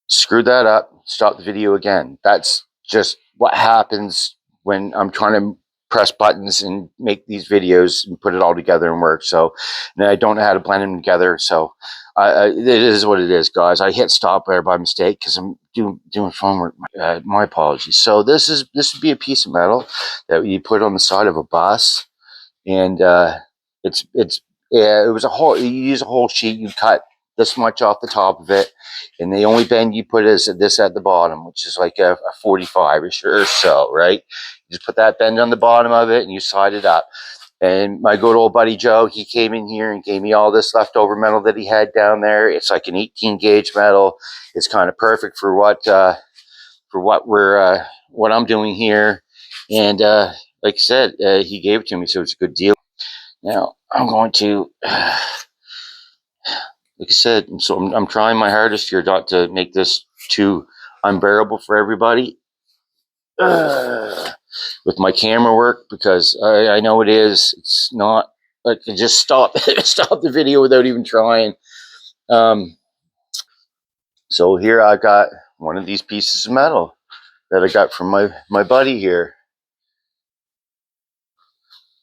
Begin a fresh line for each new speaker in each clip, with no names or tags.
screwed that up, stopped the video again. That's just what happens when I'm trying to press buttons and make these videos and put it all together and work. So, and I don't know how to blend them together. So it is what it is, guys. I hit stop there by mistake because I'm doing phone work. My apologies. So this would be a piece of metal that you put on the side of a bus, and it was a whole. You use a whole sheet. You cut this much off the top of it, and the only bend you put is this at the bottom, which is like a 45 or so, right? You just put that bend on the bottom of it, and you slide it up. And my good old buddy Joe, he came in here and gave me all this leftover metal that he had down there. It's like an 18 gauge metal. It's kind of perfect for what I'm doing here. And like I said, he gave it to me, so it's a good deal. Now I'm going to, like I said, so I'm trying my hardest here not to make this too unbearable for everybody with my camera work, because I know it is. It's not like I just stop the video without even trying. So here I got one of these pieces of metal that I got from my buddy here.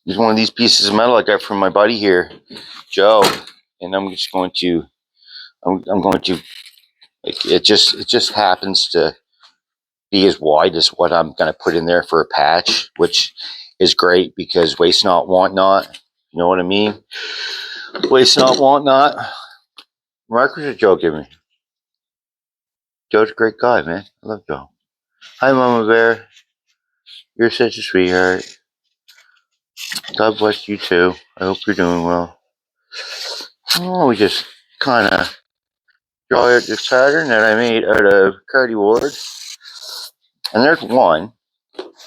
There's one of these pieces of metal I got from my buddy here, Joe, and I'm just going to, I'm going to, like, it just happens to be as wide as what I'm going to put in there for a patch, which is great because waste not, want not. You know what I mean? Waste not, want not. Mark, what did Joe give me? Joe's a great guy, man. I love Joe. Hi, Mama Bear. You're such a sweetheart. God bless you too. I hope you're doing well. Oh, we just kind of draw out this pattern that I made out of cardboard. And there's one.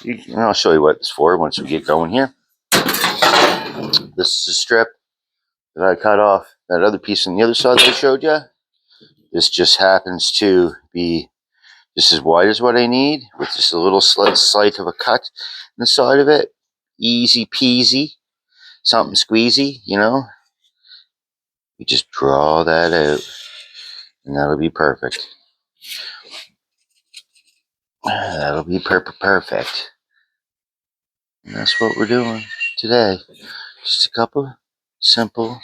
And I'll show you what it's for once we get going here. This is a strip that I cut off that other piece on the other side that I showed you. This just happens to be just as wide as what I need, with just a little slight of a cut in the side of it. Easy peasy. Something squeezy, you know. You just draw that out, and that'll be perfect. That'll be perfect. And that's what we're doing today. Just a couple simple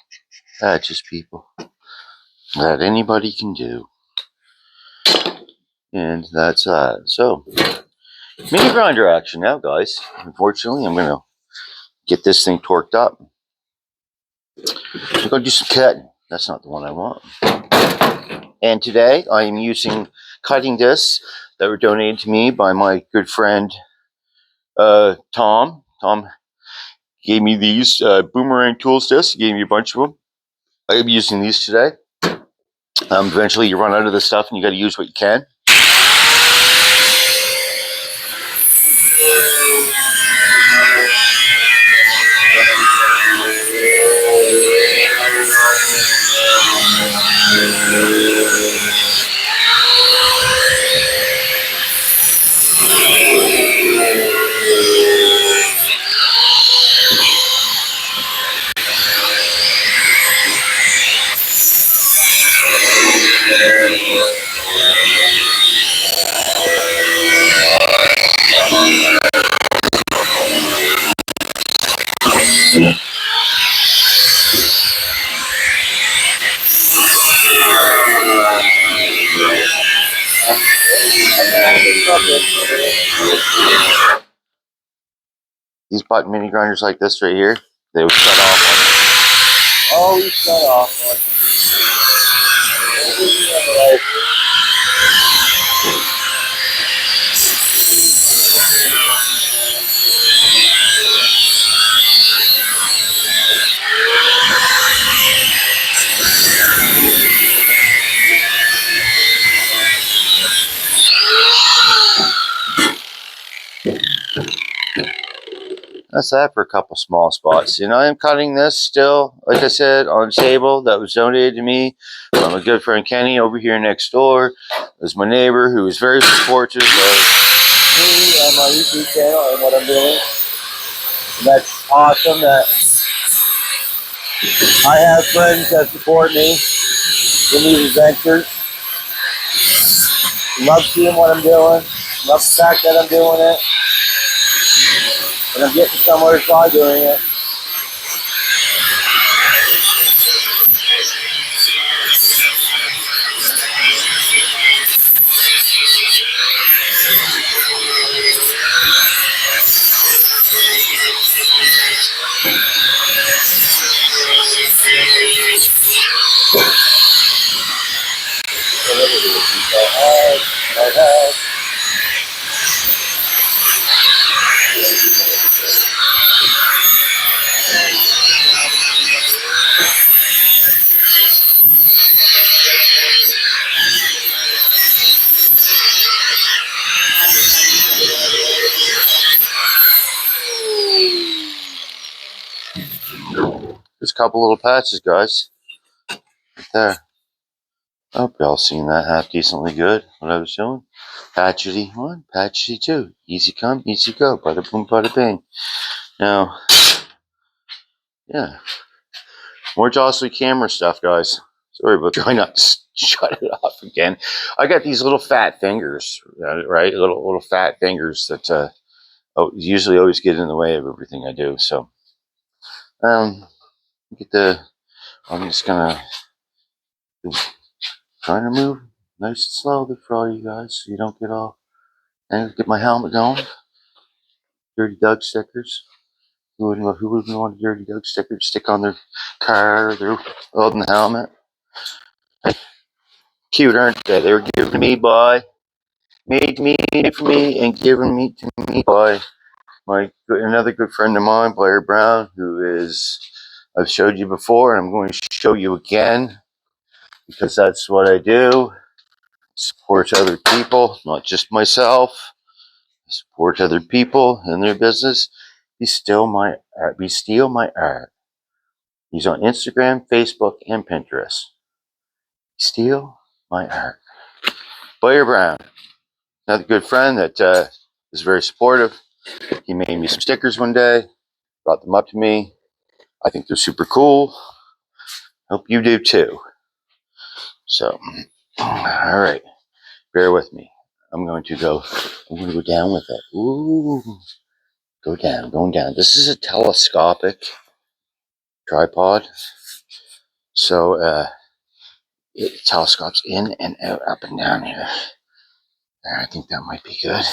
patches, people, that anybody can do. And that's that. So, mini grinder action now, guys. Unfortunately, I'm going to get this thing torqued up. I'm going to do some cutting. That's not the one I want. And today, I am using cutting discs that were donated to me by my good friend, Tom. Tom gave me these boomerang tools discs. He gave me a bunch of them. I am using these today. Eventually, you run out of this stuff, and you got to use what you can. These button mini grinders like this right here, they would shut off. Always shut off. That's that for a couple small spots. And I am cutting this still, like I said, on a table that was donated to me from a good friend Kenny over here next door. There's my neighbor who is very supportive of me and my YouTube channel and what I'm doing. And that's awesome that I have friends that support me in these adventures. Love seeing what I'm doing. Love the fact that I'm doing it. And I'm getting somewhere by doing it. Just a couple little patches, guys. Right there. I hope y'all seen that half decently good, what I was showing. Patchy 1, patchy 2. Easy come, easy go. Bada boom, bada bing. Now, yeah. More jostly camera stuff, guys. Sorry about trying not to shut it off again. I got these little fat fingers, right? Little fat fingers that usually always get in the way of everything I do. So, I'm just gonna try to move nice and slowly for all you guys, so you don't get all. And get my helmet going. Dirty Doug stickers. Who wouldn't want a Dirty Doug sticker to stick on their car or their Welding helmet? Cute, aren't they? They were given to me by, made for me, and given me to me by another good friend of mine, Blair Brown, who is, I've showed you before, and I'm going to show you again, because that's what I do. Support other people, not just myself. Support other people in their business. We steal my art. He's on Instagram, Facebook, and Pinterest. Steal my art. Blair Brown, another good friend that is very supportive. He made me some stickers one day, brought them up to me. I think they're super cool. Hope you do too. So, all right, bear with me. I'm going to go down with it. Ooh, going down. This is a telescopic tripod. So, it telescopes in and out, up and down here. I think that might be good.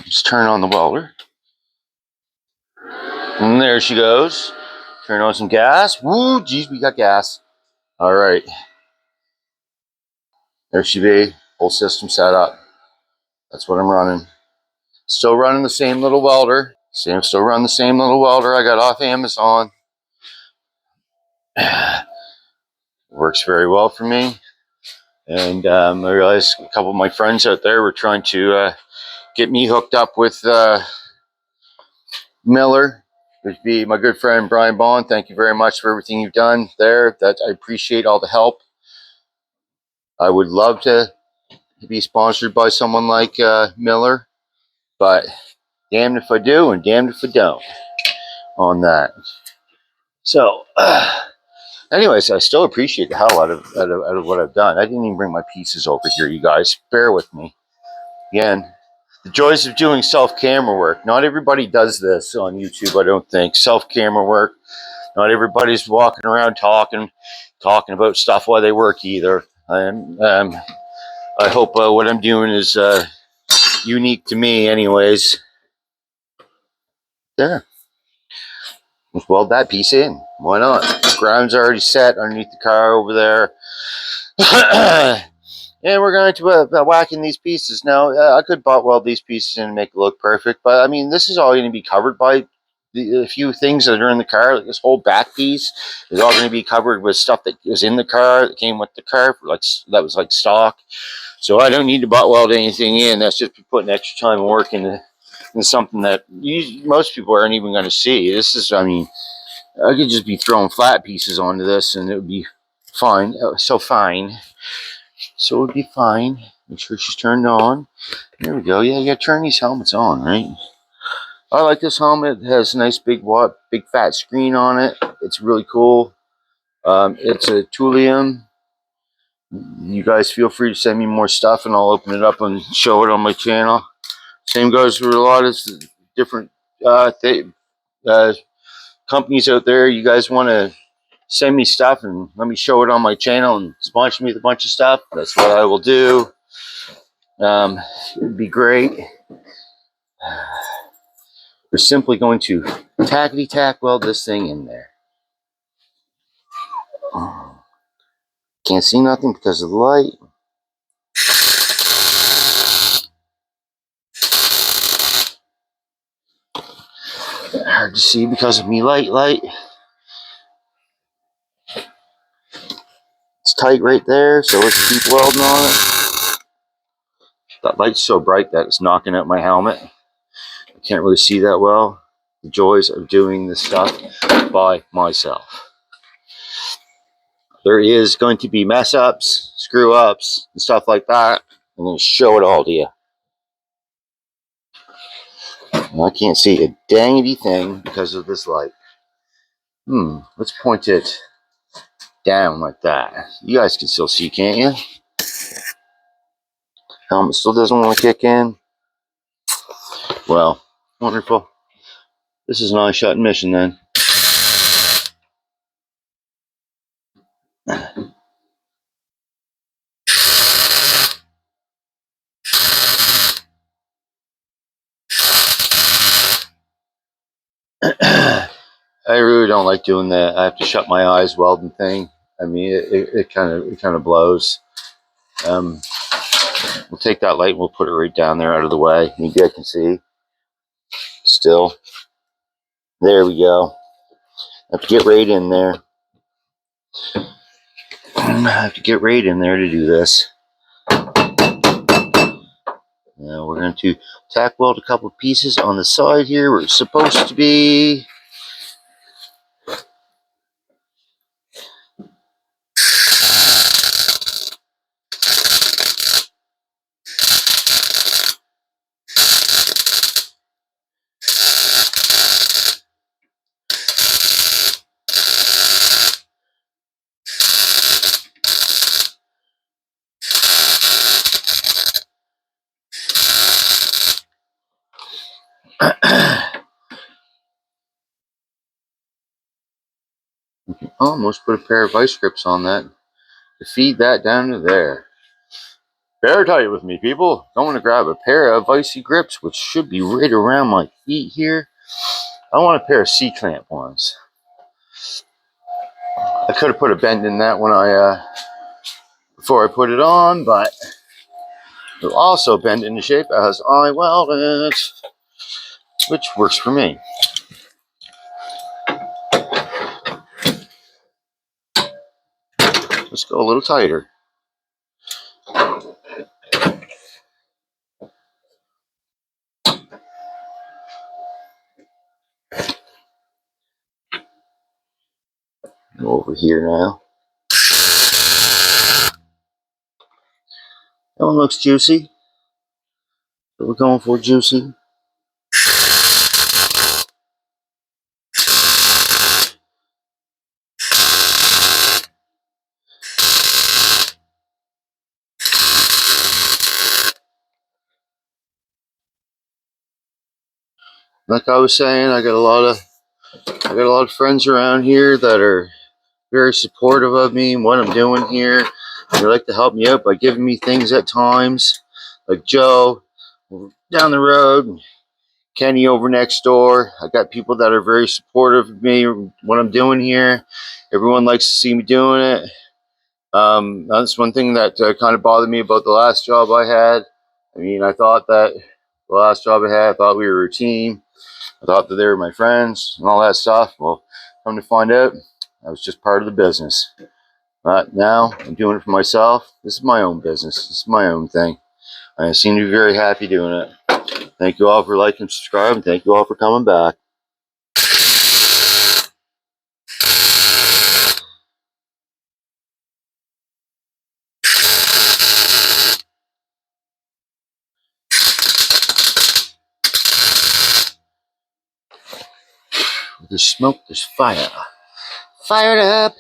Just turn on the welder. And there she goes. Turn on some gas. Woo, geez, we got gas. All right. There she be. Whole system set up. That's what I'm running. Still running the same little welder. Still running the same little welder I got off Amazon. Works very well for me. And I realized a couple of my friends out there were trying to get me hooked up with Miller. There'd be my good friend Brian Bond. Thank you very much for everything you've done there. That I appreciate all the help. I would love to be sponsored by someone like Miller, but damned if I do and damned if I don't on that. So, anyways, I still appreciate the hell out of what I've done. I didn't even bring my pieces over here, you guys. Bear with me. Again, the joys of doing self-camera work. Not everybody does this on YouTube, I don't think. Self-camera work. Not everybody's walking around talking about stuff while they work either. I hope what I'm doing is unique to me anyways. There. Let's weld that piece in. Why not? The ground's already set underneath the car over there. And we're going to whack in these pieces. Now, I could butt weld these pieces in and make it look perfect, but I mean, this is all going to be covered by the few things that are in the car. Like this whole back piece is all going to be covered with stuff that was in the car, that came with the car, that was like stock. So I don't need to butt weld anything in. That's just putting extra time and work into something that most people aren't even going to see. This is, I mean, I could just be throwing flat pieces onto this and it would be fine. So fine. So it would be fine. Make sure she's turned on. There we go. Yeah, you got to turn these helmets on, right? I like this helmet. It has a nice big fat screen on it. It's really cool. It's a Thulium. You guys feel free to send me more stuff and I'll open it up and show it on my channel. Same goes for a lot of different uh, companies out there. You guys want to send me stuff and let me show it on my channel and sponsor me with a bunch of stuff, that's what I will do. It'd be great. We're simply going to tackety tack weld this thing in there. Can't see nothing because of the light. Hard to see because of me light. It's tight right there, so let's keep welding on it. That light's so bright that it's knocking out my helmet. I can't really see that well. The joys of doing this stuff by myself. There is going to be mess ups, screw ups, and stuff like that. I'm going to show it all to you. I can't see a dangity thing because of this light. Let's point it down like that. You guys can still see, can't you? Helmet still doesn't want to kick in. Well, wonderful. This is an eye-shut mission then. I really don't like doing that. I have to shut my eyes welding thing. I mean, it kind of blows. We'll take that light and we'll put it right down there out of the way. Maybe I can see. Still. There we go. I have to get right in there. I have to get right in there to do this. Now we're going to tack weld a couple of pieces on the side here where it's supposed to be. Almost put a pair of vice grips on that to feed that down to there. Bear tight with me, people. I want to grab a pair of vicey grips, which should be right around my feet here. I want a pair of C-clamp ones. I could have put a bend in that when before I put it on, but it'll also bend into shape as I weld it, which works for me. Let's go a little tighter. Go over here now. That one looks juicy. So we're going for juicy. Like I was saying, I got a lot of friends around here that are very supportive of me and what I'm doing here. They like to help me out by giving me things at times, like Joe down the road, Kenny over next door. I got people that are very supportive of me, what I'm doing here. Everyone likes to see me doing it. That's one thing that kind of bothered me about the last job I had. I mean, I thought that the last job I had, I thought we were a team. I thought that they were my friends and all that stuff. Well, come to find out, I was just part of the business. But now I'm doing it for myself. This is my own business. This is my own thing. I seem to be very happy doing it. Thank you all for liking and subscribing. Thank you all for coming back. There's smoke, there's fire. Fire it up.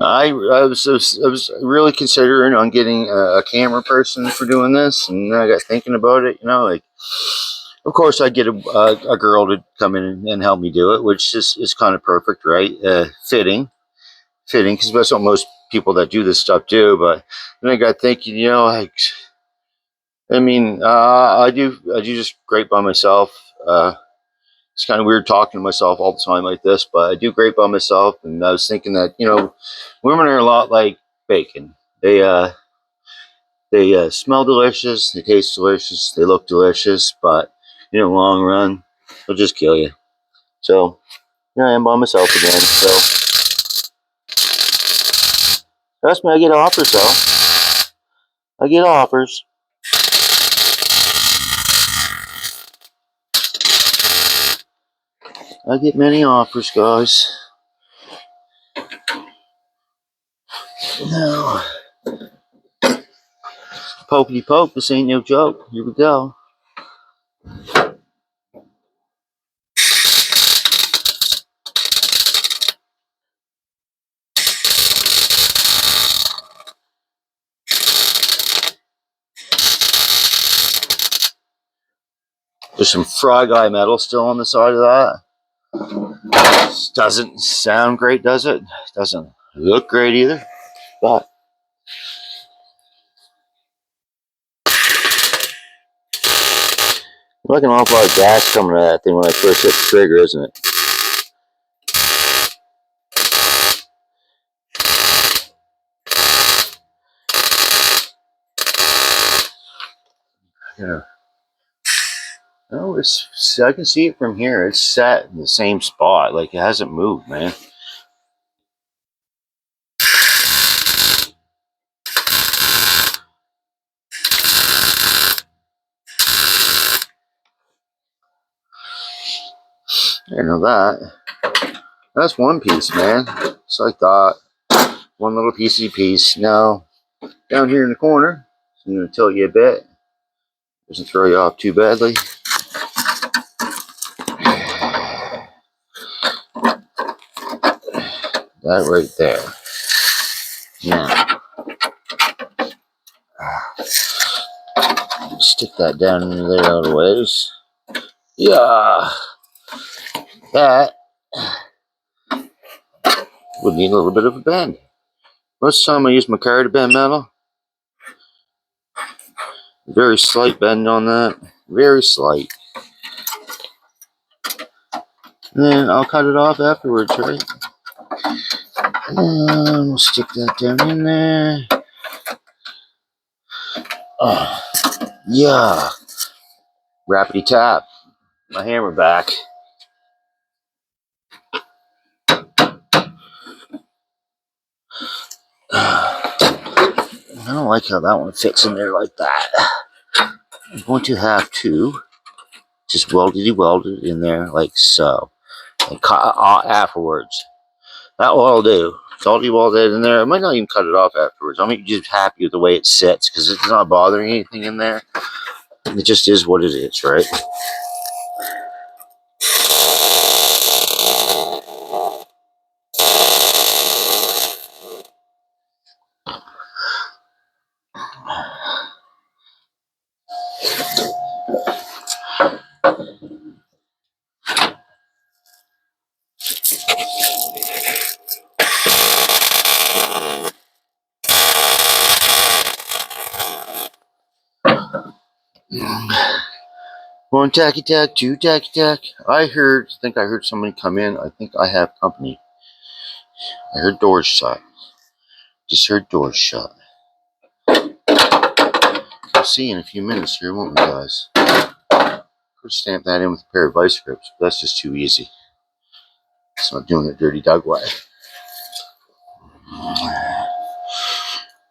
I was really considering on getting a camera person for doing this, and I got thinking about it. You know, like, of course, I get a girl to come in and help me do it, which is kind of perfect, right? Fitting, because that's what most people that do this stuff do. But then I got thinking, you know, like, I mean, I do just great by myself. It's kind of weird talking to myself all the time like this, but I do great by myself. And I was thinking that, you know, women are a lot like bacon. They smell delicious, they taste delicious, they look delicious, but in the long run, they'll just kill you. So here I am by myself again. So trust me, I get offers though. I get offers. I get many offers, guys. No, pokey poke. This ain't no joke. Here we go. There's some frog eye metal still on the side of that. Doesn't sound great, does it? Doesn't look great either. But like an awful lot of gas coming out of that thing when I first hit the trigger, isn't it? Yeah. No, I can see it from here. It's set in the same spot. Like, it hasn't moved, man. I know that. That's one piece, man. Just like that. One little piece. Now, down here in the corner, I'm going to tilt you a bit. Doesn't throw you off too badly. That right there. Now, stick that down into there a little ways. Yeah. That would need a little bit of a bend. Most of the time I use my car to bend metal. Very slight bend on that. Very slight. And then I'll cut it off afterwards, right? And we'll stick that down in there. Oh, yeah. Rappity tap. My hammer back. I don't like how that one fits in there like that. I'm going to have to just weld it in there like so. And cut afterwards. That will all do. It's already welded in there. I might not even cut it off afterwards. I'm just happy with the way it sits because it's not bothering anything in there. It just is what it is, right? One tacky tack, two tacky tack. I think I heard somebody come in. I think I have company. I heard doors shut. Just heard doors shut. We'll see in a few minutes here, won't we, guys? Could stamp that in with a pair of vice grips, but that's just too easy. It's not doing it dirty Doug way.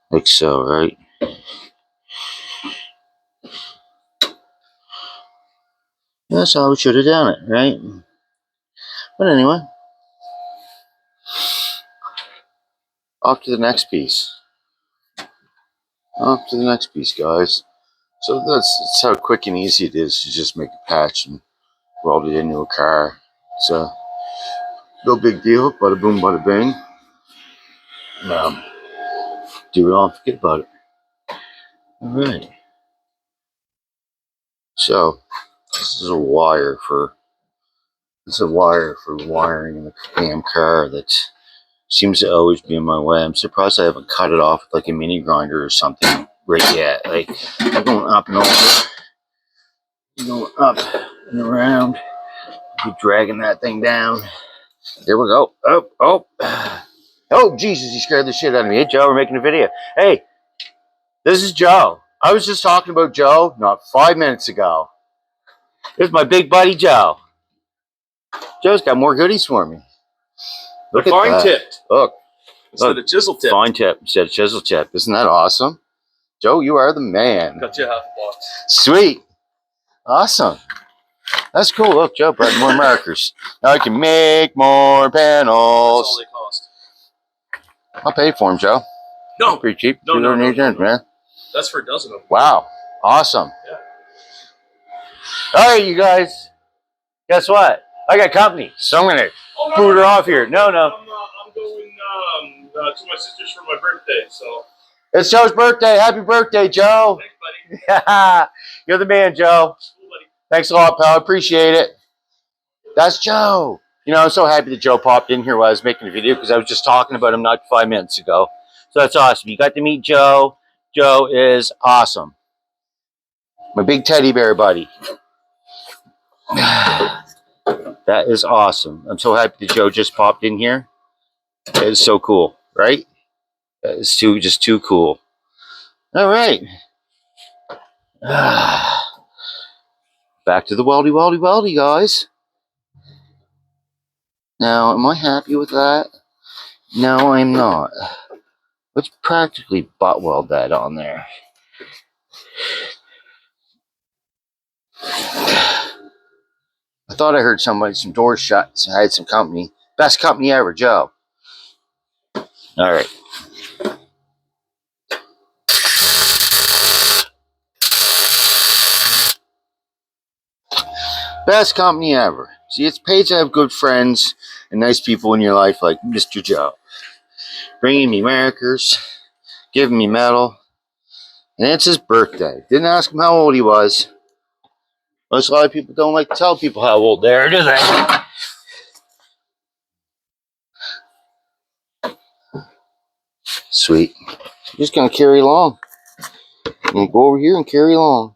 Like so, right? That's how we should have done it, right? But anyway, off to the next piece. Off to the next piece, guys. So that's how quick and easy it is to just make a patch and weld it into a car. It's no big deal. Bada boom, bada bing. do it all, forget about it. All right. So this is a wire for wiring in the damn car that seems to always be in my way. I'm surprised I haven't cut it off with like a mini grinder or something right yet. Like I'm going up and over, going up and around, keep dragging that thing down. There we go. Oh, Jesus, you scared the shit out of me. Hey, Joe, we're making a video. Hey, this is Joe. I was just talking about Joe not 5 minutes ago. This is my big buddy, Joe. Joe's got more goodies for me.
Look at fine that. Tipped.
Look.
Instead of chisel tipped.
Fine tip instead of chisel tip. Isn't that awesome? Joe, you are the man.
Got you half a box.
Sweet. Awesome. That's cool. Look, Joe brought more markers. Now I can make more panels.
That's all they cost.
I'll pay for them, Joe.
No.
Pretty cheap.
No,
man.
That's for a dozen of them.
Wow. Awesome.
Yeah.
All right, you guys. Guess what? I got company, so I'm going to boot her off here. No.
I'm going to my sister's for my birthday, so.
It's Joe's birthday. Happy birthday, Joe.
Thanks, buddy.
You're the man, Joe.
Cool, buddy.
Thanks a lot, pal. I appreciate it. That's Joe. You know, I'm so happy that Joe popped in here while I was making a video because I was just talking about him not 5 minutes ago. So that's awesome. You got to meet Joe. Joe is awesome. My big teddy bear buddy. That is awesome. I'm so happy that Joe just popped in here. That is so cool, right? That is just too cool. All right. Back to the weldy, guys. Now, am I happy with that? No, I'm not. Let's practically butt weld that on there. I thought I heard some doors shut, so I had some company. Best company ever, Joe. All right. Best company ever. See, it's paid to have good friends and nice people in your life like Mr. Joe. Bringing me markers, giving me metal. And it's his birthday. Didn't ask him how old he was. Most a lot of people don't like to tell people how old they are, do they? Sweet. I'm just going to carry along. I'm going to go over here and carry along.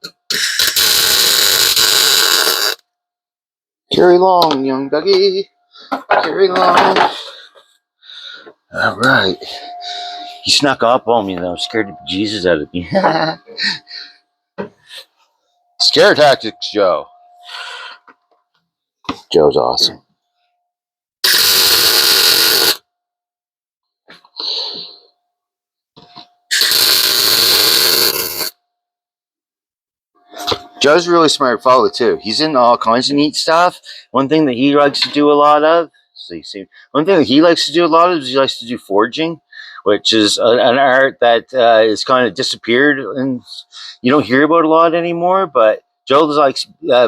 Carry along, young Dougie. Carry along. All right. He snuck up on me, though. Scared the Jesus out of me. Scare tactics, Joe. Joe's awesome. Joe's a really smart fellow, too. He's in all kinds of neat stuff. One thing that he likes to do a lot of, one thing that he likes to do a lot of is he likes to do forging, which is an art that is kind of disappeared and you don't hear about a lot anymore. But Joe likes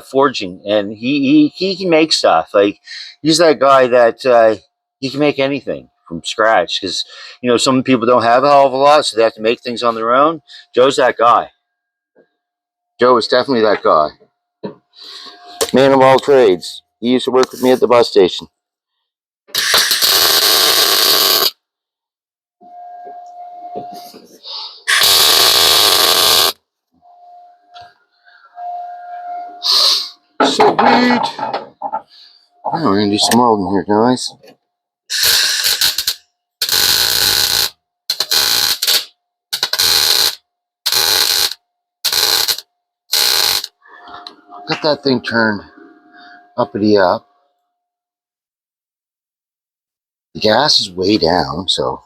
forging, and he can make stuff. Like, he's that guy that he can make anything from scratch because, you know, some people don't have a hell of a lot, so they have to make things on their own. Joe's that guy. Joe is definitely that guy. Man of all trades. He used to work with me at the bus station. Sweet. Oh, we're gonna do some welding here, guys. Got that thing turned uppity up. The gas is way down, so.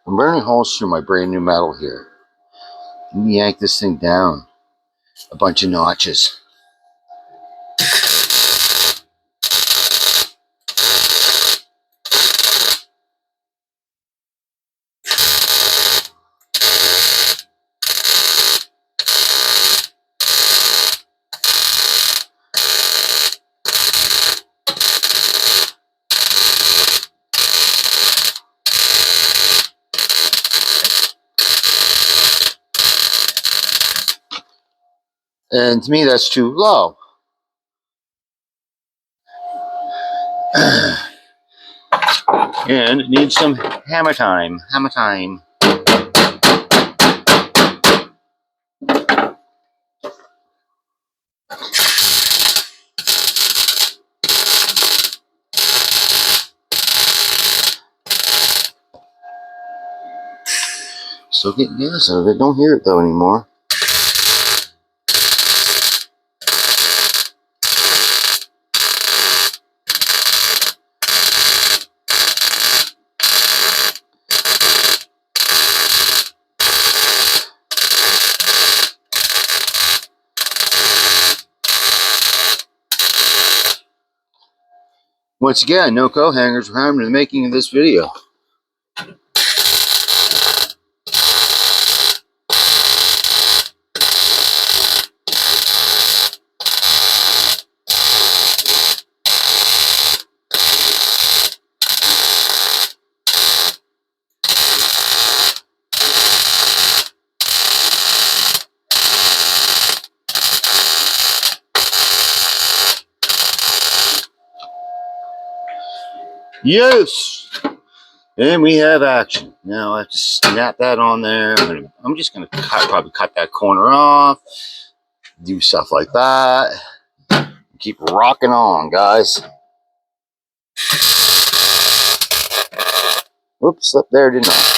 I'm burning holes through my brand new metal here. Let me yank this thing down a bunch of notches. And to me, that's too low. And it needs some hammer time. Hammer time. Still getting gas out of it. Don't hear it though anymore. Once again, no co-hangers were harmed in the making of this video. Yes! And we have action. Now I have to snap that on there. I'm just going to probably cut that corner off. Do stuff like that. Keep rocking on, guys. Oops, slipped there, didn't I?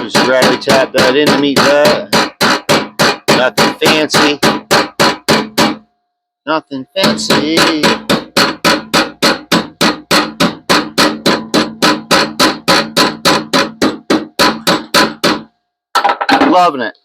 Just gradually tap that in to meet that. Nothing fancy. Nothing fancy. Loving it.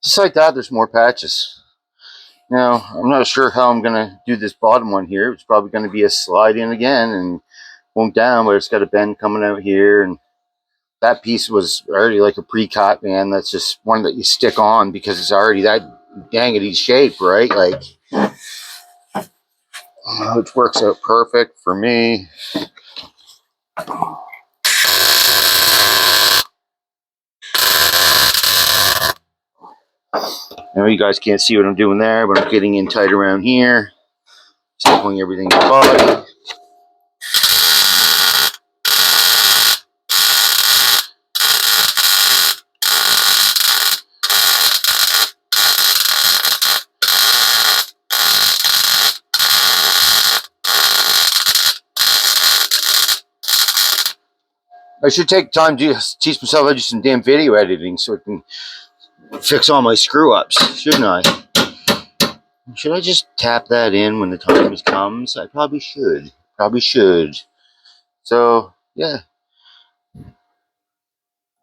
Just like that, there's more patches. Now, I'm not sure how I'm going to do this bottom one here. It's probably going to be a slide in again and won't down, but it's got a bend coming out here. And that piece was already like a pre-cut, man. That's just one that you stick on because it's already that dangity shape, right? Like, it works out perfect for me. I know you guys can't see what I'm doing there, but I'm getting in tight around here. Pulling everything in the body. I should take time to teach myself how to do some damn video editing so I can fix all my screw ups, shouldn't I? Should I just tap that in when the time comes? I probably should. Probably should. So, yeah.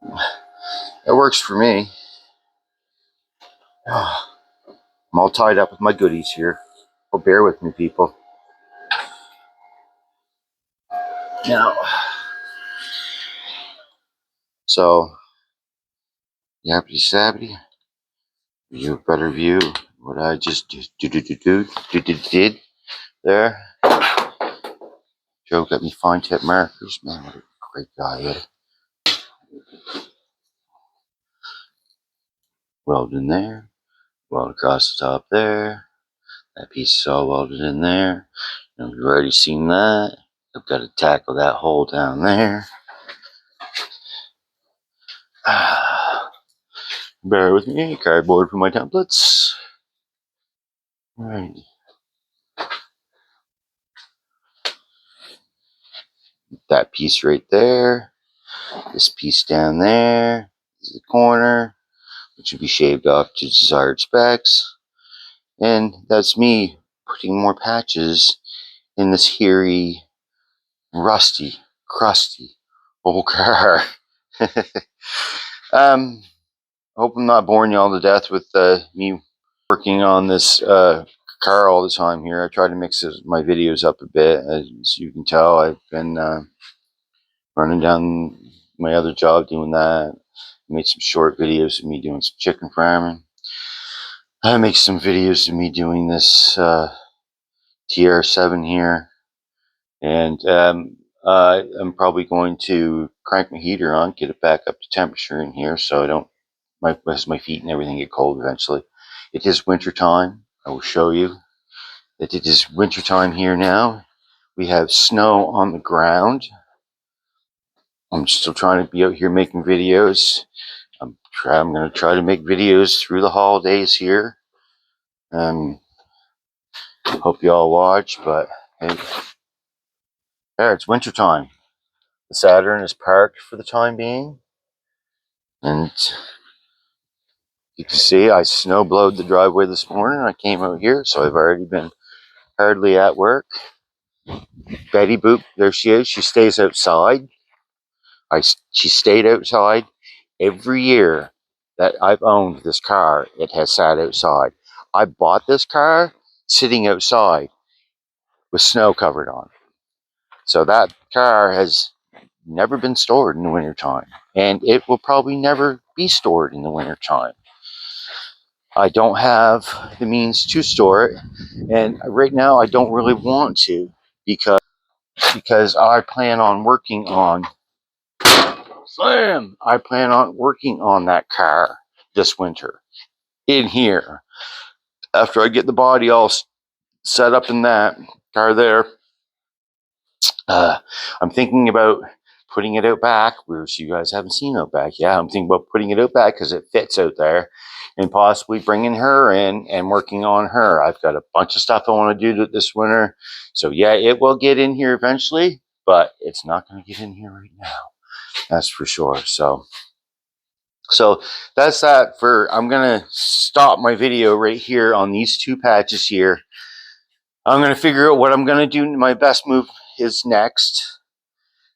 That works for me. I'm all tied up with my goodies here. Oh, bear with me, people. Now, so, yappity sappity. You have a better view of what I just did there. Joe got me fine tip markers. Man, what a great guy, eh? Weld in there. Weld across the top there. That piece is all welded in there. And we've already seen that. I've got to tackle that hole down there. Bear with me. Cardboard for my templates. Alright. That piece right there. This piece down there. This is the corner, which will be shaved off to desired specs. And that's me putting more patches in this hairy rusty, crusty old car. um, I hope I'm not boring you all to death with me working on this car all the time here. I try to mix my videos up a bit. As you can tell, I've been running down my other job doing that. I made some short videos of me doing some chicken farming. I make some videos of me doing this TR7 here. And I'm probably going to crank my heater on, get it back up to temperature in here so I don't, my feet and everything get cold eventually. It is winter time. I will show you that it is winter time here now. We have snow on the ground. I'm still trying to be out here making videos. I'm going to try to make videos through the holidays here. Hope you all watch, but hey, there, it's winter time. The Saturn is parked for the time being, and you can see I snow blowed the driveway this morning. I came out here, so I've already been hardly at work. Betty Boop, there she is. She stays outside. She stayed outside every year that I've owned this car. It has sat outside. I bought this car sitting outside with snow covered on. So that car has never been stored in the wintertime, and it will probably never be stored in the wintertime. I don't have the means to store it, and right now I don't really want to because I plan on working on that car this winter in here after I get the body all set up in that car there. I'm thinking about putting it out back, whereas you guys haven't seen out back. Yeah, I'm thinking about putting it out back because it fits out there, and possibly bringing her in and working on her. I've got a bunch of stuff I want to do this winter. So yeah, it will get in here eventually, but it's not going to get in here right now. That's for sure. So that's that for, I'm going to stop my video right here on these two patches here. I'm going to figure out what I'm going to do. My best move is next.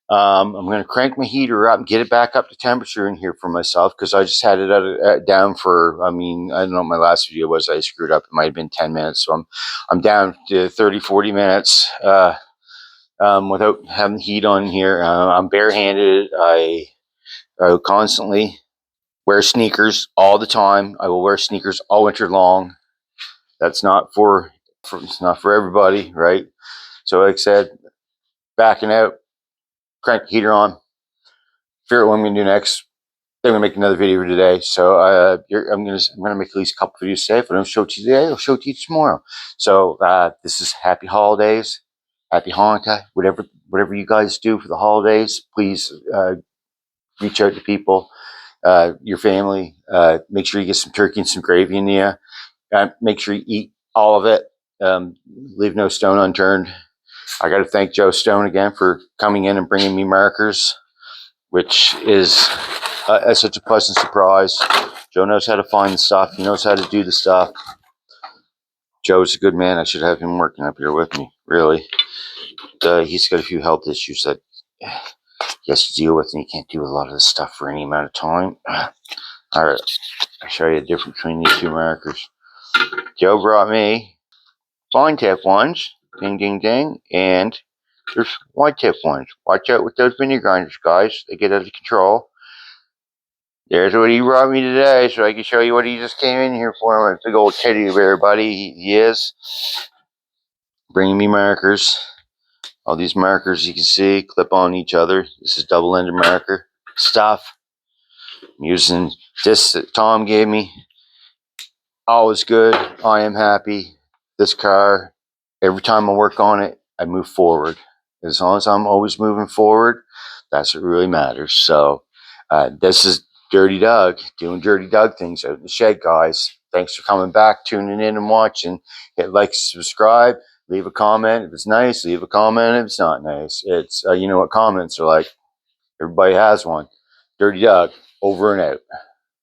I'm going to crank my heater up and get it back up to temperature in here for myself because I just had it down for, I don't know what my last video was. I screwed up. It might have been 10 minutes. So I'm down to 30, 40 minutes without having the heat on here. I'm barehanded. I constantly wear sneakers all the time. I will wear sneakers all winter long. That's not it's not for everybody, right? So like I said, backing out, crank the heater on, figure out what I'm going to do next. I'm gonna make another video today, so I'm gonna make at least a couple videos today. If I don't show it to you today, I'll show it to you tomorrow. So this is happy holidays, happy Hanukkah, whatever you guys do for the holidays. Please reach out to people, your family. Make sure you get some turkey and some gravy in you. Make sure you eat all of it. Leave no stone unturned. I got to thank Joe Stone again for coming in and bringing me markers, which is such a pleasant surprise. Joe knows how to find the stuff. He knows how to do the stuff. Joe's a good man. I should have him working up here with me, really. He's got a few health issues that he has to deal with, and he can't do a lot of this stuff for any amount of time. All right, I'll show you the difference between these two markers. Joe brought me fine tip ones, ding, ding, ding, and there's wide tip ones. Watch out with those mini grinders, guys. They get out of control. There's what he brought me today, so I can show you what he just came in here for. My big old teddy bear buddy, he is. Bringing me markers. All these markers you can see clip on each other. This is double-ended marker stuff. I'm using this that Tom gave me. All is good. I am happy. This car, every time I work on it, I move forward. As long as I'm always moving forward, that's what really matters. So this is Dirty Doug doing Dirty Doug things out in the shed, guys. Thanks for coming back, tuning in and watching. Hit like, subscribe, leave a comment if it's nice, leave a comment if it's not nice. It's you know what comments are like. Everybody has one. Dirty Doug, over and out.